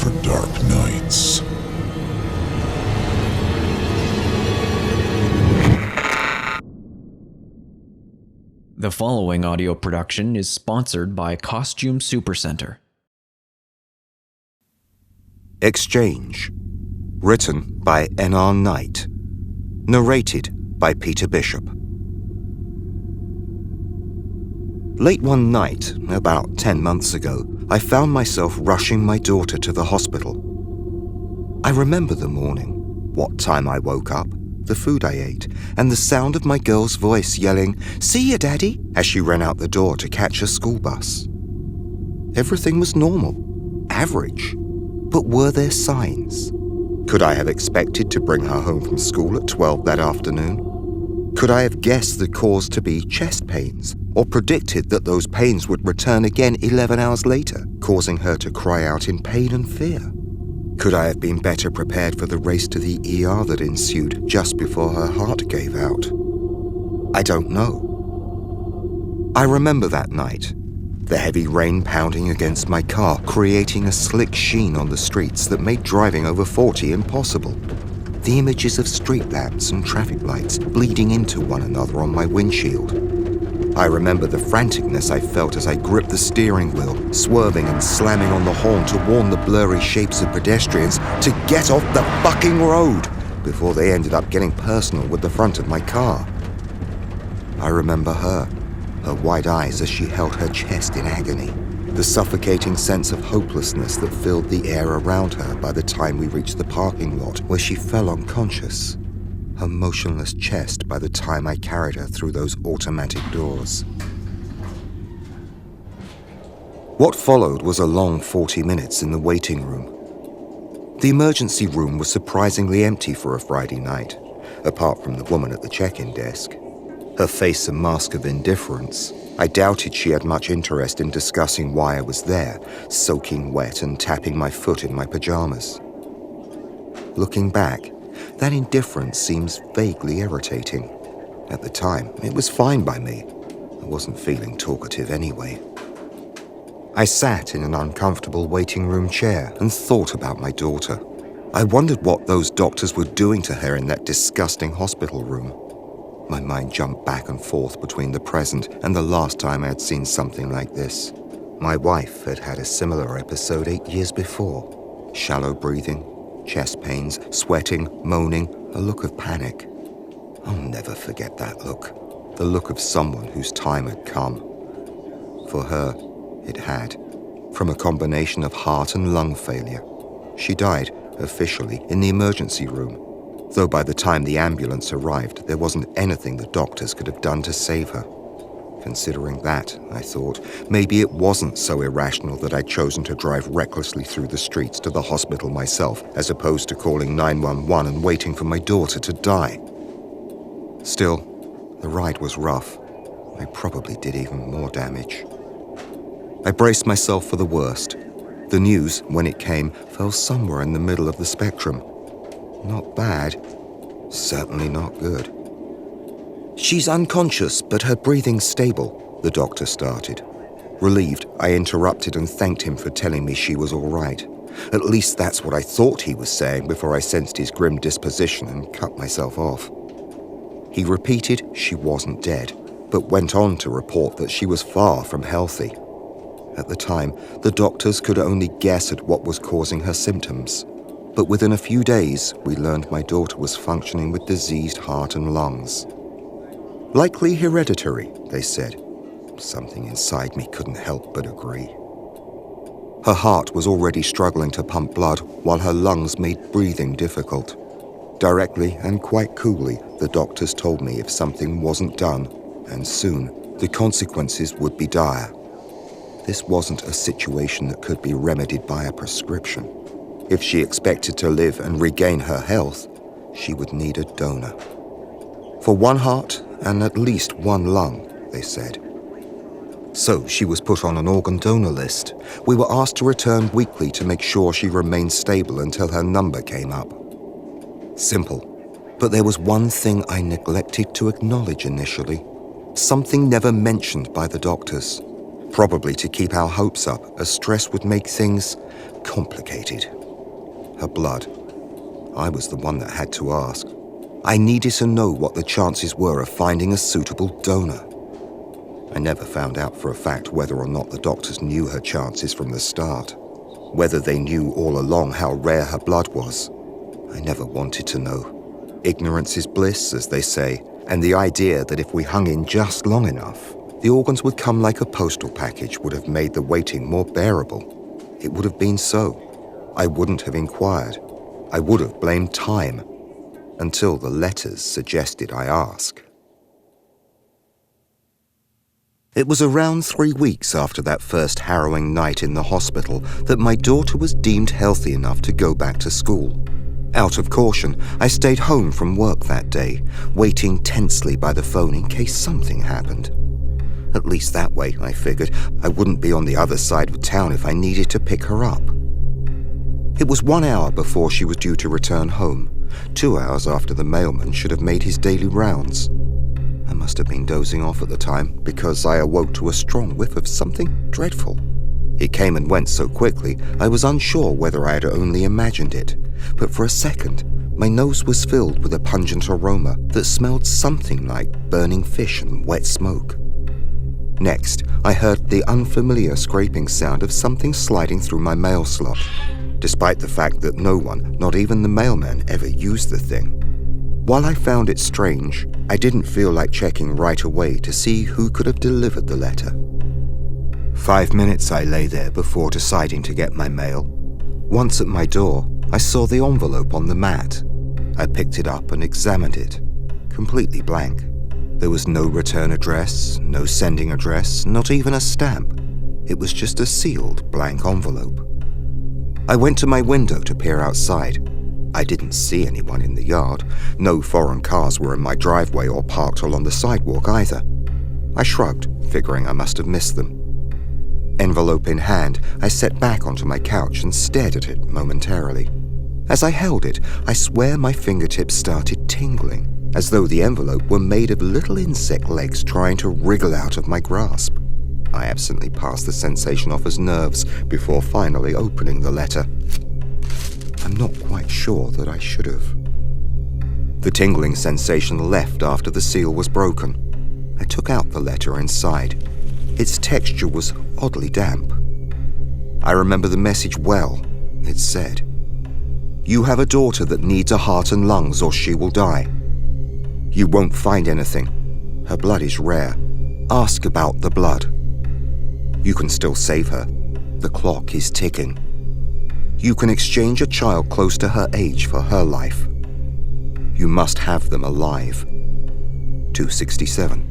for dark nights. The following audio production is sponsored by Costume Supercenter. Exchange. Written by N.R. Knight. Narrated by Peter Bishop. Late one night, about 10 months ago, I found myself rushing my daughter to the hospital. I remember the morning, what time I woke up, the food I ate, and the sound of my girl's voice yelling, "See ya, Daddy," as she ran out the door to catch a school bus. Everything was normal, average, but were there signs? Could I have expected to bring her home from school at 12 that afternoon? Could I have guessed the cause to be chest pains, or predicted that those pains would return again 11 hours later, causing her to cry out in pain and fear? Could I have been better prepared for the race to the ER that ensued just before her heart gave out? I don't know. I remember that night, the heavy rain pounding against my car, creating a slick sheen on the streets that made driving over 40 impossible. The images of street lamps and traffic lights bleeding into one another on my windshield. I remember the franticness I felt as I gripped the steering wheel, swerving and slamming on the horn to warn the blurry shapes of pedestrians to get off the fucking road before they ended up getting personal with the front of my car. I remember her wide eyes as she held her chest in agony, the suffocating sense of hopelessness that filled the air around her by the time we reached the parking lot where she fell unconscious, her motionless chest by the time I carried her through those automatic doors. What followed was a long 40 minutes in the waiting room. The emergency room was surprisingly empty for a Friday night, apart from the woman at the check-in desk. Her face a mask of indifference, I doubted she had much interest in discussing why I was there, soaking wet and tapping my foot in my pajamas. Looking back, that indifference seems vaguely irritating. At the time, it was fine by me. I wasn't feeling talkative anyway. I sat in an uncomfortable waiting room chair and thought about my daughter. I wondered what those doctors were doing to her in that disgusting hospital room. My mind jumped back and forth between the present and the last time I had seen something like this. My wife had had a similar episode 8 years before. Shallow breathing, chest pains, sweating, moaning, a look of panic. I'll never forget that look. The look of someone whose time had come. For her, it had. From a combination of heart and lung failure. She died, officially, in the emergency room. Though by the time the ambulance arrived, there wasn't anything the doctors could have done to save her. Considering that, I thought, maybe it wasn't so irrational that I'd chosen to drive recklessly through the streets to the hospital myself, as opposed to calling 911 and waiting for my daughter to die. Still, the ride was rough. I probably did even more damage. I braced myself for the worst. The news, when it came, fell somewhere in the middle of the spectrum. Not bad, certainly not good. "She's unconscious, but her breathing's stable," the doctor started. Relieved, I interrupted and thanked him for telling me she was all right. At least that's what I thought he was saying before I sensed his grim disposition and cut myself off. He repeated she wasn't dead, but went on to report that she was far from healthy. At the time, the doctors could only guess at what was causing her symptoms. But within a few days, we learned my daughter was functioning with diseased heart and lungs. Likely hereditary, they said. Something inside me couldn't help but agree. Her heart was already struggling to pump blood, while her lungs made breathing difficult. Directly and quite coolly, the doctors told me if something wasn't done, and soon, the consequences would be dire. This wasn't a situation that could be remedied by a prescription. If she expected to live and regain her health, she would need a donor. For one heart and at least one lung, they said. So she was put on an organ donor list. We were asked to return weekly to make sure she remained stable until her number came up. Simple. But there was one thing I neglected to acknowledge initially. Something never mentioned by the doctors. Probably to keep our hopes up, as stress would make things complicated. her blood. I was the one that had to ask. I needed to know what the chances were of finding a suitable donor. I never found out for a fact whether or not the doctors knew her chances from the start, whether they knew all along how rare her blood was. I never wanted to know. Ignorance is bliss, as they say, and the idea that if we hung in just long enough, the organs would come like a postal package would have made the waiting more bearable. It would have been so. I wouldn't have inquired. I would have blamed time, until the letters suggested I ask. It was around 3 weeks after that first harrowing night in the hospital that my daughter was deemed healthy enough to go back to school. Out of caution, I stayed home from work that day, waiting tensely by the phone in case something happened. At least that way, I figured, I wouldn't be on the other side of town if I needed to pick her up. It was 1 hour before she was due to return home, 2 hours after the mailman should have made his daily rounds. I must have been dozing off at the time because I awoke to a strong whiff of something dreadful. It came and went so quickly, I was unsure whether I had only imagined it, but for a second, my nose was filled with a pungent aroma that smelled something like burning fish and wet smoke. Next, I heard the unfamiliar scraping sound of something sliding through my mail slot, despite the fact that no one, not even the mailman, ever used the thing. While I found it strange, I didn't feel like checking right away to see who could have delivered the letter. 5 minutes I lay there before deciding to get my mail. Once at my door, I saw the envelope on the mat. I picked it up and examined it. Completely blank. There was no return address, no sending address, not even a stamp. It was just a sealed blank envelope. I went to my window to peer outside. I didn't see anyone in the yard. No foreign cars were in my driveway or parked along the sidewalk either. I shrugged, figuring I must have missed them. Envelope in hand, I sat back onto my couch and stared at it momentarily. As I held it, I swear my fingertips started tingling, as though the envelope were made of little insect legs trying to wriggle out of my grasp. I absently passed the sensation off as nerves before finally opening the letter. I'm not quite sure that I should have. The tingling sensation left after the seal was broken. I took out the letter inside. Its texture was oddly damp. I remember the message well. It said, "You have a daughter that needs a heart and lungs or she will die. You won't find anything. Her blood is rare. Ask about the blood. You can still save her. The clock is ticking. You can exchange a child close to her age for her life. You must have them alive. 267.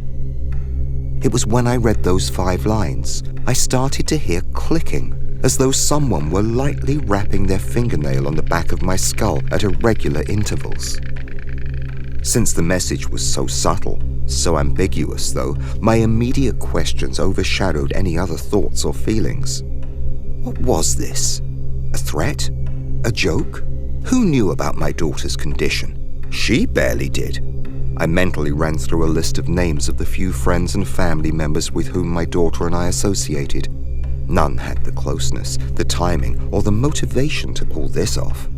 It was when I read those 5 lines, I started to hear clicking, as though someone were lightly rapping their fingernail on the back of my skull at irregular intervals. Since the message was so subtle, so ambiguous though, my immediate questions overshadowed any other thoughts or feelings. What was this? A threat? A joke? Who knew about my daughter's condition? She barely did. I mentally ran through a list of names of the few friends and family members with whom my daughter and I associated. None had the closeness, the timing, or the motivation to pull this off.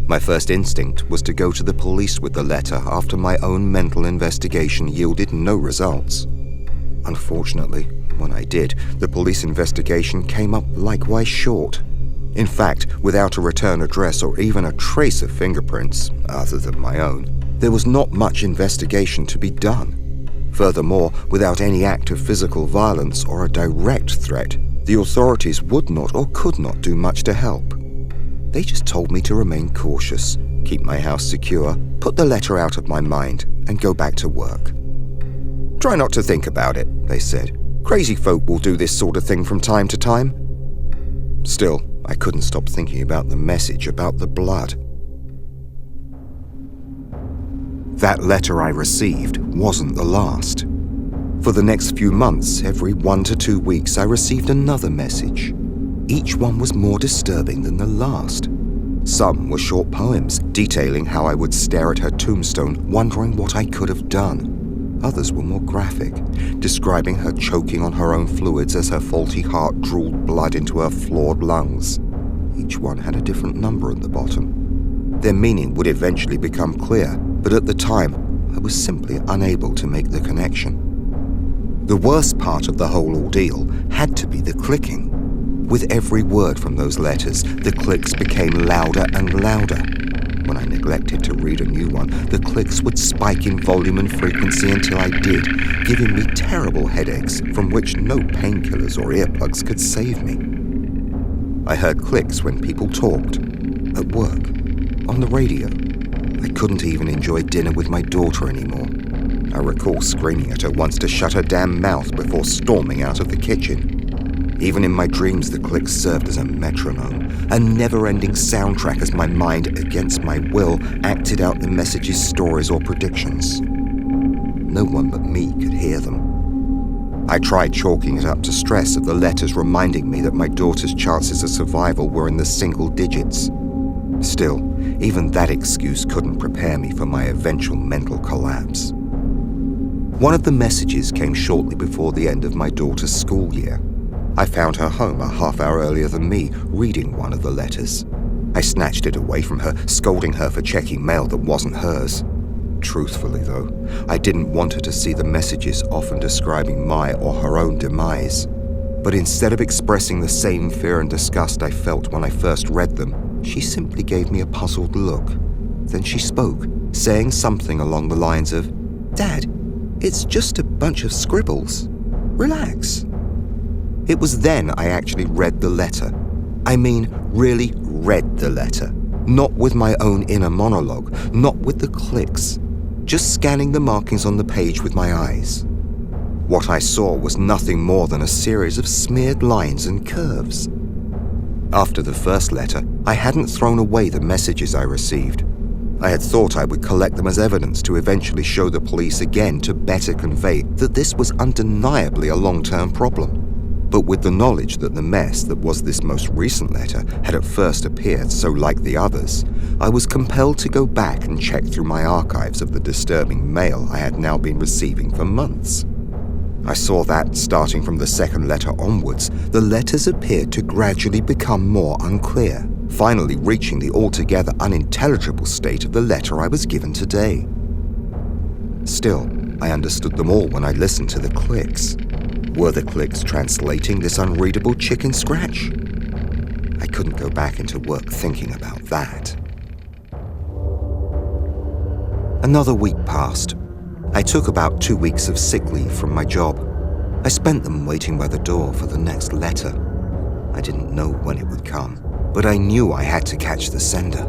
My first instinct was to go to the police with the letter after my own mental investigation yielded no results. Unfortunately, when I did, the police investigation came up likewise short. In fact, without a return address or even a trace of fingerprints, other than my own, there was not much investigation to be done. Furthermore, without any act of physical violence or a direct threat, the authorities would not or could not do much to help. They just told me to remain cautious, keep my house secure, put the letter out of my mind, and go back to work. Try not to think about it, they said. Crazy folk will do this sort of thing from time to time. Still, I couldn't stop thinking about the message about the blood. That letter I received wasn't the last. For the next few months, every 1 to 2 weeks, I received another message. Each one was more disturbing than the last. Some were short poems detailing how I would stare at her tombstone, wondering what I could have done. Others were more graphic, describing her choking on her own fluids as her faulty heart drooled blood into her flawed lungs. Each one had a different number at the bottom. Their meaning would eventually become clear, but at the time, I was simply unable to make the connection. The worst part of the whole ordeal had to be the clicking. With every word from those letters, the clicks became louder and louder. When I neglected to read a new one, the clicks would spike in volume and frequency until I did, giving me terrible headaches from which no painkillers or earplugs could save me. I heard clicks when people talked, at work, on the radio. I couldn't even enjoy dinner with my daughter anymore. I recall screaming at her once to shut her damn mouth before storming out of the kitchen. Even in my dreams, the clicks served as a metronome, a never-ending soundtrack as my mind, against my will, acted out the messages, stories, or predictions. No one but me could hear them. I tried chalking it up to stress of the letters reminding me that my daughter's chances of survival were in the single digits. Still, even that excuse couldn't prepare me for my eventual mental collapse. One of the messages came shortly before the end of my daughter's school year. I found her home a half hour earlier than me, reading one of the letters. I snatched it away from her, scolding her for checking mail that wasn't hers. Truthfully, though, I didn't want her to see the messages often describing my or her own demise. But instead of expressing the same fear and disgust I felt when I first read them, she simply gave me a puzzled look. Then she spoke, saying something along the lines of, "Dad, it's just a bunch of scribbles. Relax." It was then I actually read the letter. I mean, really read the letter. Not with my own inner monologue, not with the clicks. Just scanning the markings on the page with my eyes. What I saw was nothing more than a series of smeared lines and curves. After the first letter, I hadn't thrown away the messages I received. I had thought I would collect them as evidence to eventually show the police again to better convey that this was undeniably a long-term problem. But with the knowledge that the mess that was this most recent letter had at first appeared so like the others, I was compelled to go back and check through my archives of the disturbing mail I had now been receiving for months. I saw that, starting from the second letter onwards, the letters appeared to gradually become more unclear, finally reaching the altogether unintelligible state of the letter I was given today. Still, I understood them all when I listened to the clicks. Were the clicks translating this unreadable chicken scratch? I couldn't go back into work thinking about that. Another week passed. I took about 2 weeks of sick leave from my job. I spent them waiting by the door for the next letter. I didn't know when it would come, but I knew I had to catch the sender.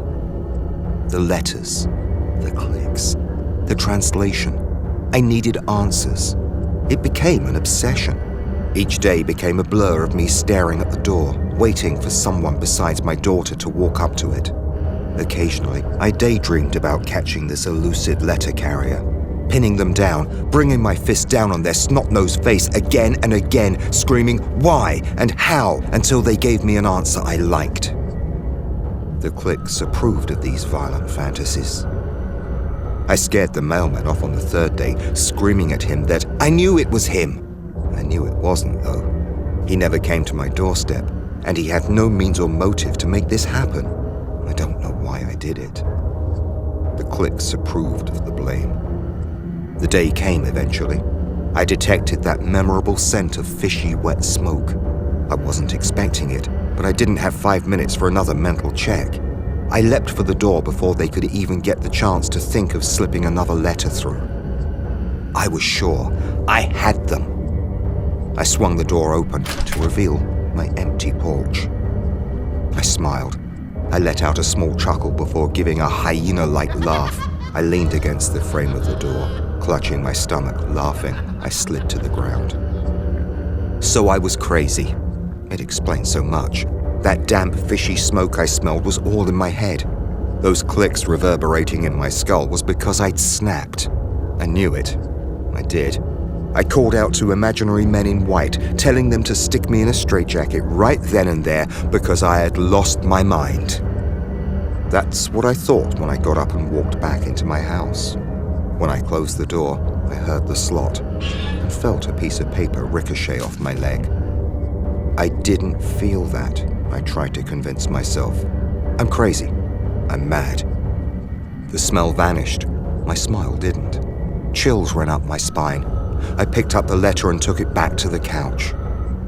The letters, the clicks, the translation. I needed answers. It became an obsession. Each day became a blur of me staring at the door, waiting for someone besides my daughter to walk up to it. Occasionally, I daydreamed about catching this elusive letter carrier, pinning them down, bringing my fist down on their snot-nosed face again and again, screaming why and how until they gave me an answer I liked. The clicks approved of these violent fantasies. I scared the mailman off on the third day, screaming at him that I knew it was him. I knew it wasn't, though. He never came to my doorstep, and he had no means or motive to make this happen. I don't know why I did it. The clicks approved of the blame. The day came eventually. I detected that memorable scent of fishy, wet smoke. I wasn't expecting it, but I didn't have 5 minutes for another mental check. I leapt for the door before they could even get the chance to think of slipping another letter through. I was sure I had them. I swung the door open to reveal my empty porch. I smiled. I let out a small chuckle before giving a hyena-like laugh. I leaned against the frame of the door, clutching my stomach, laughing. I slid to the ground. So I was crazy. It explained so much. That damp, fishy smoke I smelled was all in my head. Those clicks reverberating in my skull was because I'd snapped. I knew it. I did. I called out to imaginary men in white, telling them to stick me in a straitjacket right then and there because I had lost my mind. That's what I thought when I got up and walked back into my house. When I closed the door, I heard the slot and felt a piece of paper ricochet off my leg. I didn't feel that, I tried to convince myself. I'm crazy. I'm mad. The smell vanished. My smile didn't. Chills ran up my spine. I picked up the letter and took it back to the couch.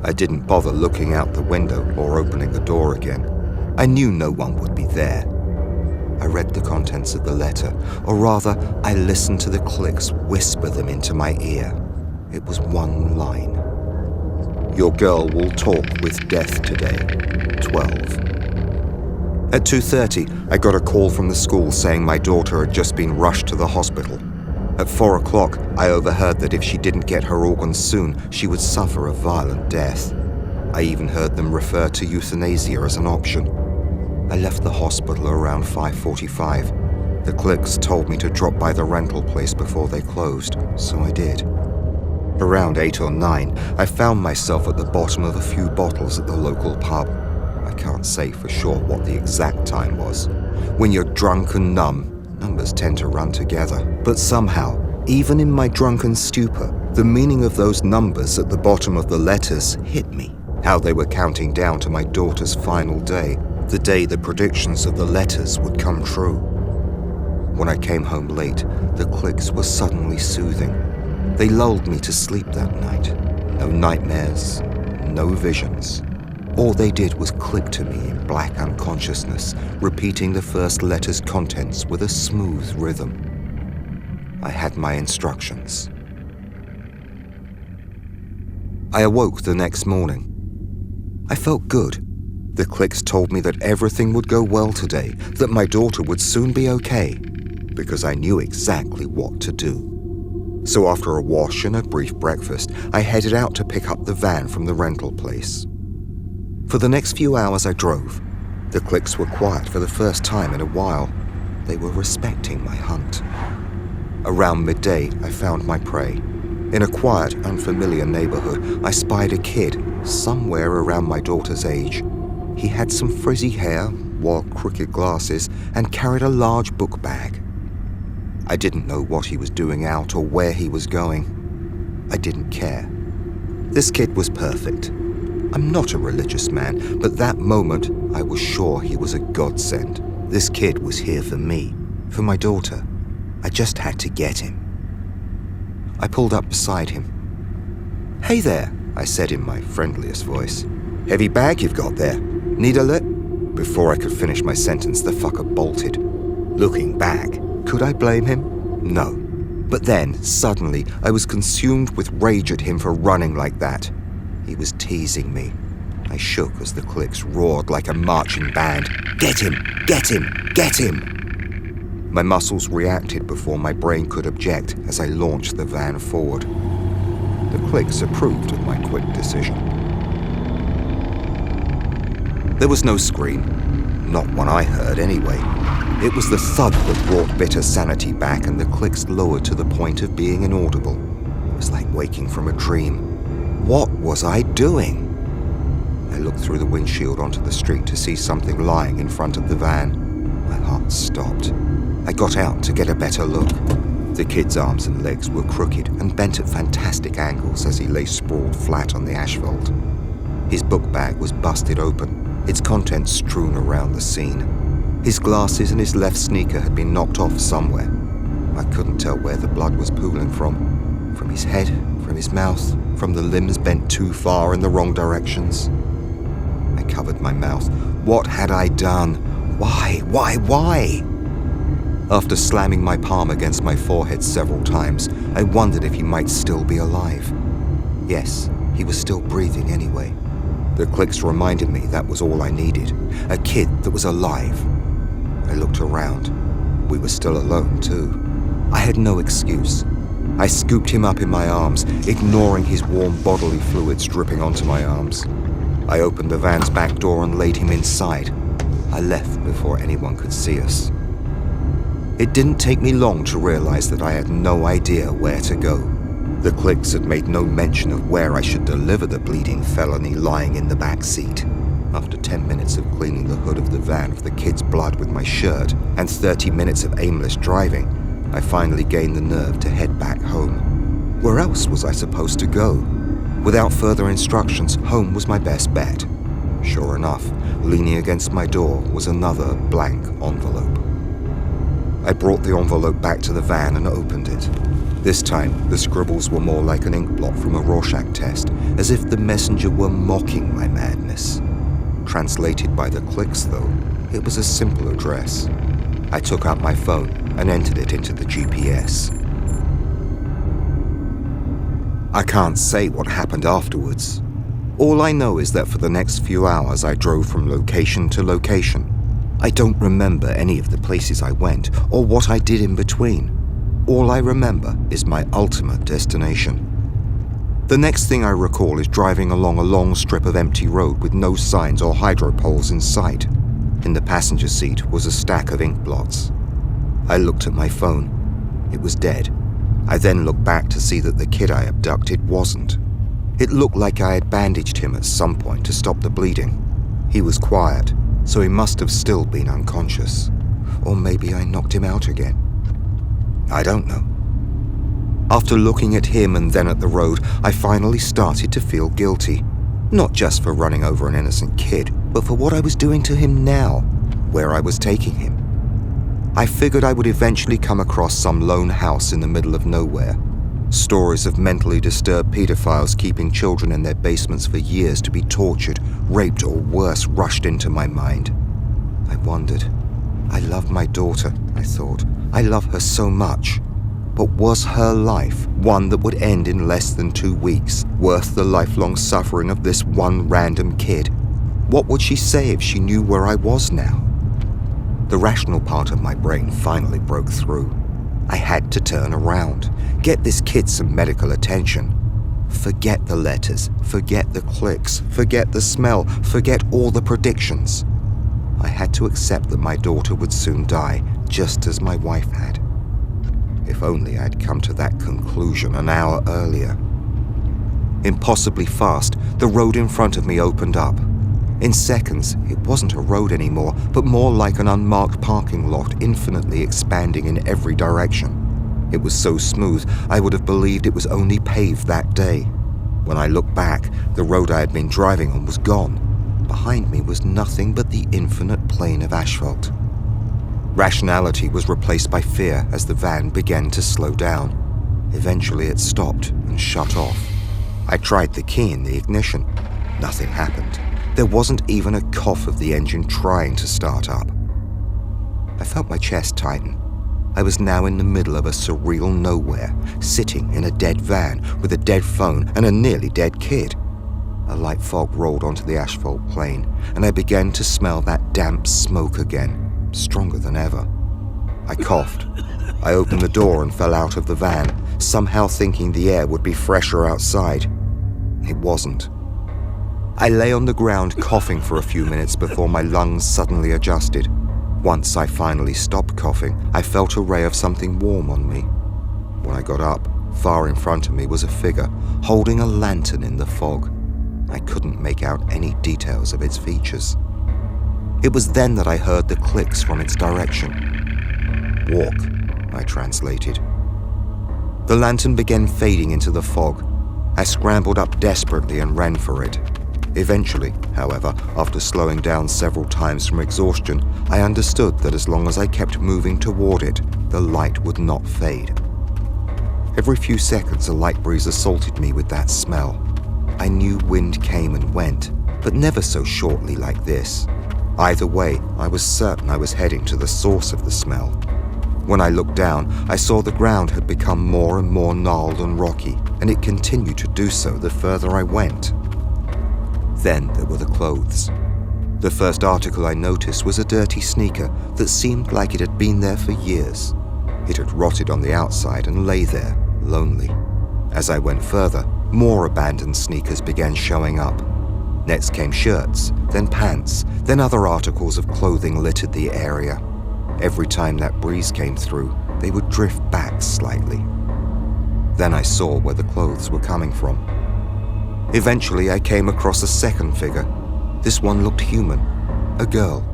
I didn't bother looking out the window or opening the door again. I knew no one would be there. I read the contents of the letter, or rather, I listened to the clicks whisper them into my ear. It was one line. Your girl will talk with death today. 12. At 2:30, I got a call from the school saying my daughter had just been rushed to the hospital. At 4 o'clock, I overheard that if she didn't get her organs soon, she would suffer a violent death. I even heard them refer to euthanasia as an option. I left the hospital around 5:45. The clicks told me to drop by the rental place before they closed, so I did. Around 8 or 9, I found myself at the bottom of a few bottles at the local pub. I can't say for sure what the exact time was. When you're drunk and numb, numbers tend to run together. But somehow, even in my drunken stupor, the meaning of those numbers at the bottom of the letters hit me. How they were counting down to my daughter's final day, the day the predictions of the letters would come true. When I came home late, the clicks were suddenly soothing. They lulled me to sleep that night. No nightmares, no visions. All they did was click to me in black unconsciousness, repeating the first letter's contents with a smooth rhythm. I had my instructions. I awoke the next morning. I felt good. The clicks told me that everything would go well today, that my daughter would soon be okay, because I knew exactly what to do. So after a wash and a brief breakfast, I headed out to pick up the van from the rental place. For the next few hours I drove. The clicks were quiet for the first time in a while. They were respecting my hunt. Around midday, I found my prey. In a quiet, unfamiliar neighborhood, I spied a kid, somewhere around my daughter's age. He had some frizzy hair, wore crooked glasses, and carried a large book bag. I didn't know what he was doing out or where he was going. I didn't care. This kid was perfect. I'm not a religious man, but that moment I was sure he was a godsend. This kid was here for me, for my daughter. I just had to get him. I pulled up beside him. "Hey there," I said in my friendliest voice. "Heavy bag you've got there. Need a lift?" Before I could finish my sentence, the fucker bolted. Looking back, could I blame him? No. But then, suddenly, I was consumed with rage at him for running like that. He was teasing me. I shook as the clicks roared like a marching band. "Get him! Get him! Get him!" My muscles reacted before my brain could object as I launched the van forward. The clicks approved of my quick decision. There was no scream. Not one I heard, anyway. It was the thud that brought bitter sanity back, and the clicks lowered to the point of being inaudible. It was like waking from a dream. What was I doing? I looked through the windshield onto the street to see something lying in front of the van. My heart stopped. I got out to get a better look. The kid's arms and legs were crooked and bent at fantastic angles as he lay sprawled flat on the asphalt. His book bag was busted open, its contents strewn around the scene. His glasses and his left sneaker had been knocked off somewhere. I couldn't tell where the blood was pooling from. From his head, from his mouth, from the limbs bent too far in the wrong directions. I covered my mouth. What had I done? Why? After slamming my palm against my forehead several times, I wondered if he might still be alive. Yes, he was still breathing anyway. The clicks reminded me that was all I needed. A kid that was alive. I looked around. We were still alone, too. I had no excuse. I scooped him up in my arms, ignoring his warm bodily fluids dripping onto my arms. I opened the van's back door and laid him inside. I left before anyone could see us. It didn't take me long to realize that I had no idea where to go. The clicks had made no mention of where I should deliver the bleeding felony lying in the back seat. After 10 minutes of cleaning the hood of the van of the kid's blood with my shirt and 30 minutes of aimless driving, I finally gained the nerve to head back home. Where else was I supposed to go? Without further instructions, home was my best bet. Sure enough, leaning against my door was another blank envelope. I brought the envelope back to the van and opened it. This time, the scribbles were more like an ink blot from a Rorschach test, as if the messenger were mocking my madness. Translated by the clicks, though, it was a simple address. I took out my phone and entered it into the GPS. I can't say what happened afterwards. All I know is that for the next few hours I drove from location to location. I don't remember any of the places I went or what I did in between. All I remember is my ultimate destination. The next thing I recall is driving along a long strip of empty road with no signs or hydro poles in sight. In the passenger seat was a stack of ink blots. I looked at my phone. It was dead. I then looked back to see that the kid I abducted wasn't. It looked like I had bandaged him at some point to stop the bleeding. He was quiet, so he must have still been unconscious. Or maybe I knocked him out again. I don't know. After looking at him and then at the road, I finally started to feel guilty. Not just for running over an innocent kid, but for what I was doing to him now, where I was taking him. I figured I would eventually come across some lone house in the middle of nowhere. Stories of mentally disturbed pedophiles keeping children in their basements for years to be tortured, raped, or worse rushed into my mind. I wondered. I love my daughter, I thought. I love her so much. But was her life, one that would end in less than 2 weeks, worth the lifelong suffering of this one random kid? What would she say if she knew where I was now? The rational part of my brain finally broke through. I had to turn around, get this kid some medical attention. Forget the letters, forget the clicks, forget the smell, forget all the predictions. I had to accept that my daughter would soon die, just as my wife had. If only I'd come to that conclusion an hour earlier. Impossibly fast, the road in front of me opened up. In seconds, it wasn't a road anymore, but more like an unmarked parking lot, infinitely expanding in every direction. It was so smooth, I would have believed it was only paved that day. When I looked back, the road I had been driving on was gone. Behind me was nothing but the infinite plain of asphalt. Rationality was replaced by fear as the van began to slow down. Eventually it stopped and shut off. I tried the key in the ignition. Nothing happened. There wasn't even a cough of the engine trying to start up. I felt my chest tighten. I was now in the middle of a surreal nowhere, sitting in a dead van with a dead phone and a nearly dead kid. A light fog rolled onto the asphalt plain, and I began to smell that damp smoke again, stronger than ever. I coughed. I opened the door and fell out of the van, somehow thinking the air would be fresher outside. It wasn't. I lay on the ground coughing for a few minutes before my lungs suddenly adjusted. Once I finally stopped coughing, I felt a ray of something warm on me. When I got up, far in front of me was a figure holding a lantern in the fog. I couldn't make out any details of its features. It was then that I heard the clicks from its direction. Walk, I translated. The lantern began fading into the fog. I scrambled up desperately and ran for it. Eventually, however, after slowing down several times from exhaustion, I understood that as long as I kept moving toward it, the light would not fade. Every few seconds, a light breeze assaulted me with that smell. I knew wind came and went, but never so shortly like this. Either way, I was certain I was heading to the source of the smell. When I looked down, I saw the ground had become more and more gnarled and rocky, and it continued to do so the further I went. Then there were the clothes. The first article I noticed was a dirty sneaker that seemed like it had been there for years. It had rotted on the outside and lay there, lonely. As I went further, more abandoned sneakers began showing up. Next came shirts, then pants, then other articles of clothing littered the area. Every time that breeze came through, they would drift back slightly. Then I saw where the clothes were coming from. Eventually, I came across a second figure. This one looked human, a girl.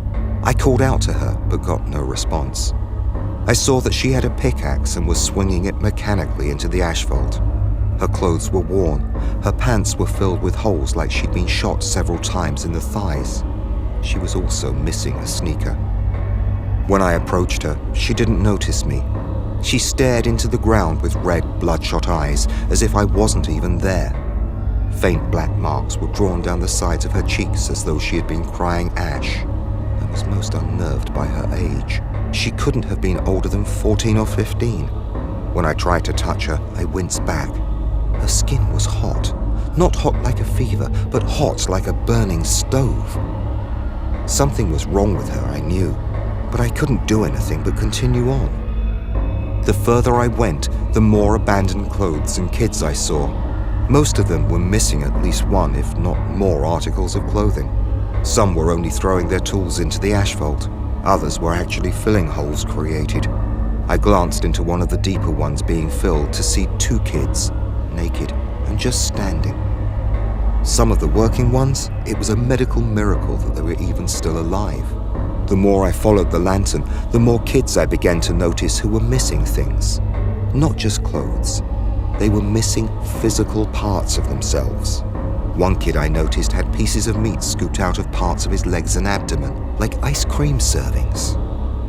I called out to her, but got no response. I saw that she had a pickaxe and was swinging it mechanically into the asphalt. Her clothes were worn. Her pants were filled with holes like she'd been shot several times in the thighs. She was also missing a sneaker. When I approached her, she didn't notice me. She stared into the ground with red, bloodshot eyes, as if I wasn't even there. Faint black marks were drawn down the sides of her cheeks as though she had been crying ash. I was most unnerved by her age. She couldn't have been older than 14 or 15. When I tried to touch her, I winced back. Her skin was hot. Not hot like a fever, but hot like a burning stove. Something was wrong with her, I knew, but I couldn't do anything but continue on. The further I went, the more abandoned clothes and kids I saw. Most of them were missing at least one, if not more, articles of clothing. Some were only throwing their tools into the asphalt. Others were actually filling holes created. I glanced into one of the deeper ones being filled to see 2 kids, naked and just standing. Some of the working ones, it was a medical miracle that they were even still alive. The more I followed the lantern, the more kids I began to notice who were missing things. Not just clothes. They were missing physical parts of themselves. One kid I noticed had pieces of meat scooped out of parts of his legs and abdomen, like ice cream servings.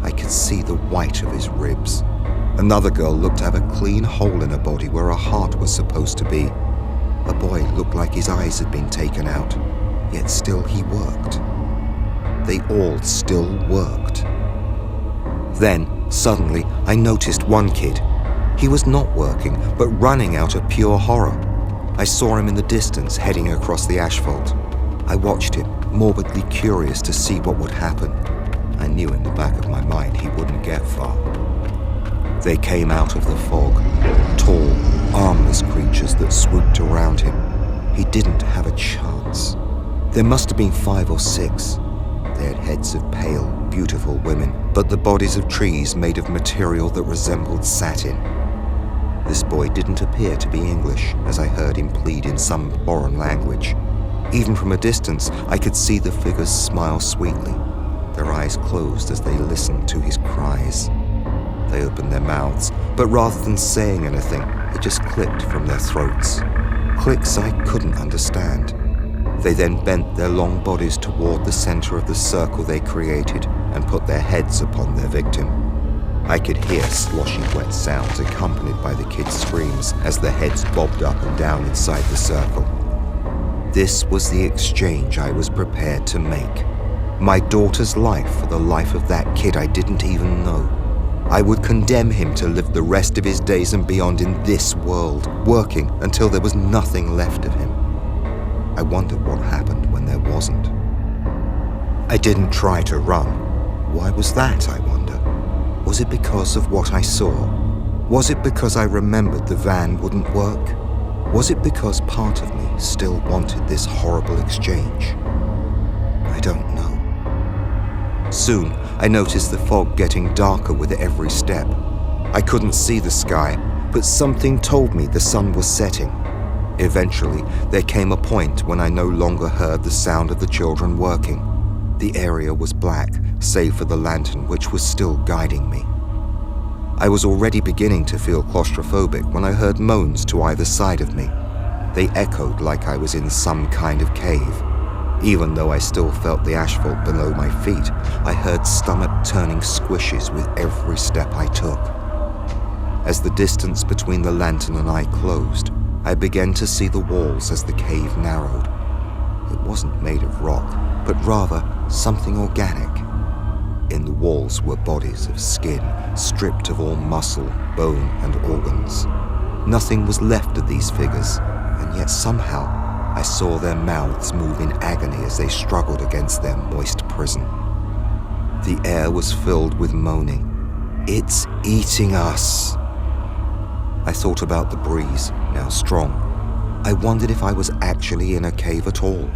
I could see the white of his ribs. Another girl looked to have a clean hole in her body where her heart was supposed to be. A boy looked like his eyes had been taken out, yet still he worked. They all still worked. Then, suddenly, I noticed one kid. He was not working, but running out of pure horror. I saw him in the distance, heading across the asphalt. I watched him, morbidly curious to see what would happen. I knew in the back of my mind he wouldn't get far. They came out of the fog, tall, armless creatures that swooped around him. He didn't have a chance. There must have been 5 or 6. They had heads of pale, beautiful women, but the bodies of trees made of material that resembled satin. This boy didn't appear to be English, as I heard him plead in some foreign language. Even from a distance, I could see the figures smile sweetly, their eyes closed as they listened to his cries. They opened their mouths, but rather than saying anything, it just clicked from their throats. Clicks I couldn't understand. They then bent their long bodies toward the center of the circle they created and put their heads upon their victim. I could hear sloshy wet sounds accompanied by the kids' screams as their heads bobbed up and down inside the circle. This was the exchange I was prepared to make. My daughter's life for the life of that kid I didn't even know. I would condemn him to live the rest of his days and beyond in this world, working until there was nothing left of him. I wondered what happened when there wasn't. I didn't try to run. Why was that, I wonder? Was it because of what I saw? Was it because I remembered the van wouldn't work? Was it because part of me still wanted this horrible exchange? I don't know. Soon, I noticed the fog getting darker with every step. I couldn't see the sky, but something told me the sun was setting. Eventually, there came a point when I no longer heard the sound of the children working. The area was black, save for the lantern which was still guiding me. I was already beginning to feel claustrophobic when I heard moans to either side of me. They echoed like I was in some kind of cave. Even though I still felt the asphalt below my feet, I heard stomach-turning squishes with every step I took. As the distance between the lantern and I closed, I began to see the walls as the cave narrowed. It wasn't made of rock, but rather something organic. In the walls were bodies of skin, stripped of all muscle, bone, and organs. Nothing was left of these figures, and yet somehow I saw their mouths move in agony as they struggled against their moist prison. The air was filled with moaning. "It's eating us!" I thought about the breeze, now strong. I wondered if I was actually in a cave at all.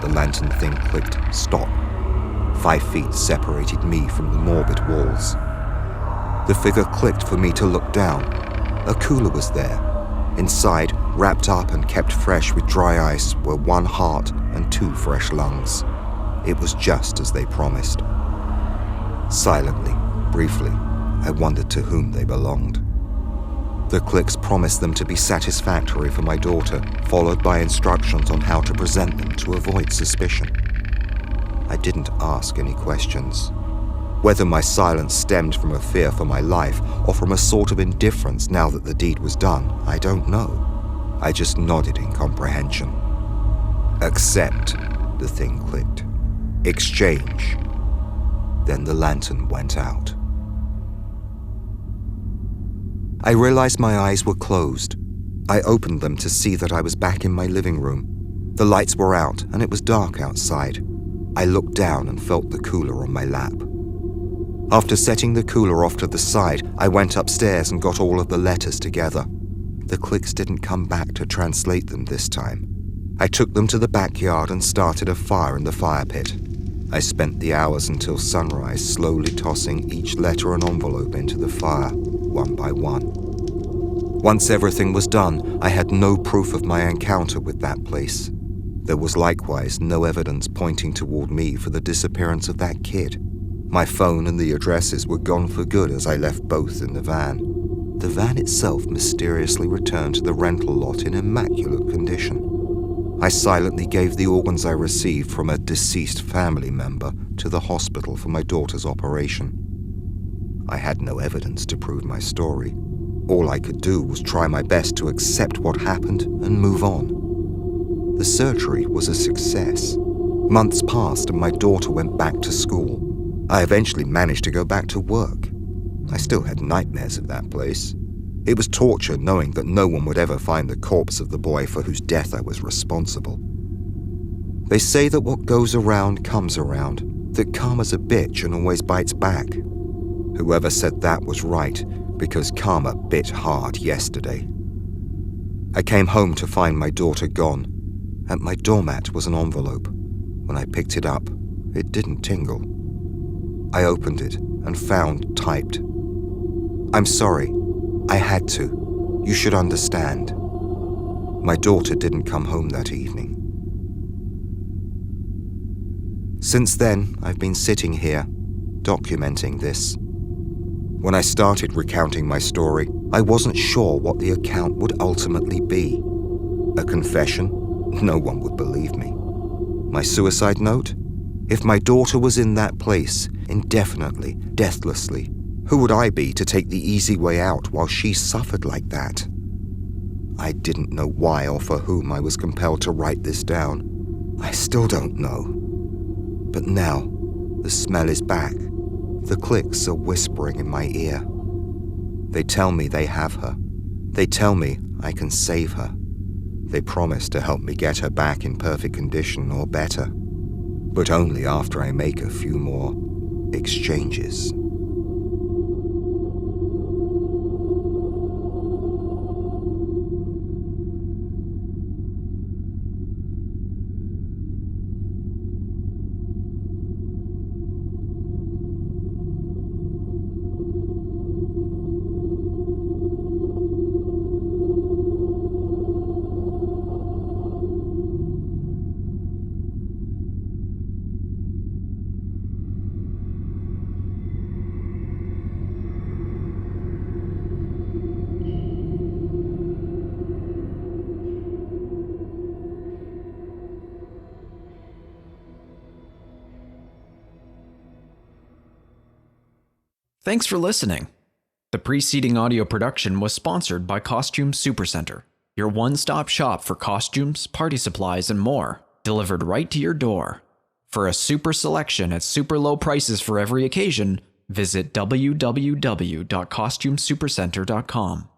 The lantern thing clicked stop. 5 feet separated me from the morbid walls. The figure clicked for me to look down. A cooler was there. Inside, wrapped up and kept fresh with dry ice, were 1 heart and 2 fresh lungs. It was just as they promised. Silently, briefly, I wondered to whom they belonged. The clicks promised them to be satisfactory for my daughter, followed by instructions on how to present them to avoid suspicion. I didn't ask any questions. Whether my silence stemmed from a fear for my life or from a sort of indifference now that the deed was done, I don't know. I just nodded in comprehension. Accept, the thing clicked. Exchange. Then the lantern went out. I realized my eyes were closed. I opened them to see that I was back in my living room. The lights were out and it was dark outside. I looked down and felt the cooler on my lap. After setting the cooler off to the side, I went upstairs and got all of the letters together. The clicks didn't come back to translate them this time. I took them to the backyard and started a fire in the fire pit. I spent the hours until sunrise slowly tossing each letter and envelope into the fire, one by one. Once everything was done, I had no proof of my encounter with that place. There was likewise no evidence pointing toward me for the disappearance of that kid. My phone and the addresses were gone for good as I left both in the van. The van itself mysteriously returned to the rental lot in immaculate condition. I silently gave the organs I received from a deceased family member to the hospital for my daughter's operation. I had no evidence to prove my story. All I could do was try my best to accept what happened and move on. The surgery was a success. Months passed and my daughter went back to school. I eventually managed to go back to work. I still had nightmares of that place. It was torture knowing that no one would ever find the corpse of the boy for whose death I was responsible. They say that what goes around comes around, that karma's a bitch and always bites back. Whoever said that was right, because karma bit hard yesterday. I came home to find my daughter gone. At my doormat was an envelope. When I picked it up, it didn't tingle. I opened it and found typed, "I'm sorry. I had to. You should understand." My daughter didn't come home that evening. Since then, I've been sitting here, documenting this. When I started recounting my story, I wasn't sure what the account would ultimately be. A confession? No one would believe me. My suicide note? If my daughter was in that place, indefinitely, deathlessly, who would I be to take the easy way out while she suffered like that? I didn't know why or for whom I was compelled to write this down. I still don't know. But now, the smell is back. The clicks are whispering in my ear. They tell me they have her. They tell me I can save her. They promise to help me get her back in perfect condition or better. But only after I make a few more exchanges. Thanks for listening. The preceding audio production was sponsored by Costume Supercenter, your one-stop shop for costumes, party supplies, and more, delivered right to your door. For a super selection at super low prices for every occasion, visit www.costumesupercenter.com.